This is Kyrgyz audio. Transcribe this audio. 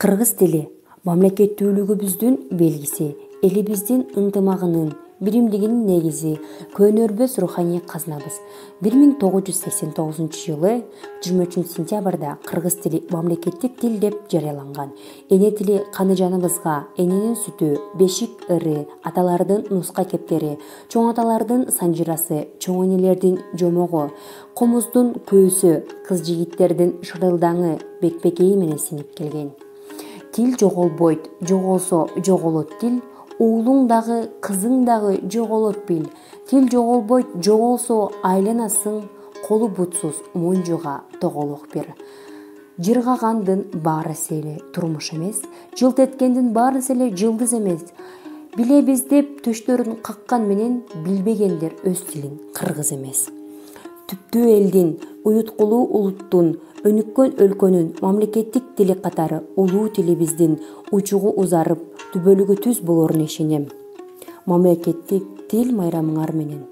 Кыргыз тили мамлекеттүүлүгүбүздүн белгиси, элибиздин ынтымагынын, биримдигинин негизи, көнөрбөс руханий казнабыз. 1989-жылы 23 сентябрда кыргыз тили мамлекеттик тил деп жарыяланган. Эне тили каны жаныбызга, эненин сүтү, бешик ыры, аталардын нуска кептери, чоң аталардын санжырасы, чоң энелердин жомогу, комуздун көөсү, кыз жигиттердин шырылдаңы, бекбекейи менен сиңип келген. Тил жоголбойт, жоголсо жоголот тил, уулуң дагы, кызың дагы жоголот бил. Тил жоголбойт, жоголсо айланасың, колу бутсуз мунжуга тоголок бир. Жыргагандын баарысы эле турмуш эмес, жылт эткендин баарысы эле жылдыз эмес. Билебиз деп төштөрүн каккан менен билбегендер өз тилин кыргыз эмес. Түптүү элдин, уюткулуу улуттун, өнүккөн өлкөнүн мамлекеттик тили катары улуу тилибиздин учугу узарып, түбөлүгү түз болоруна ишенем. Мамлекеттик тил майрамыңар менен.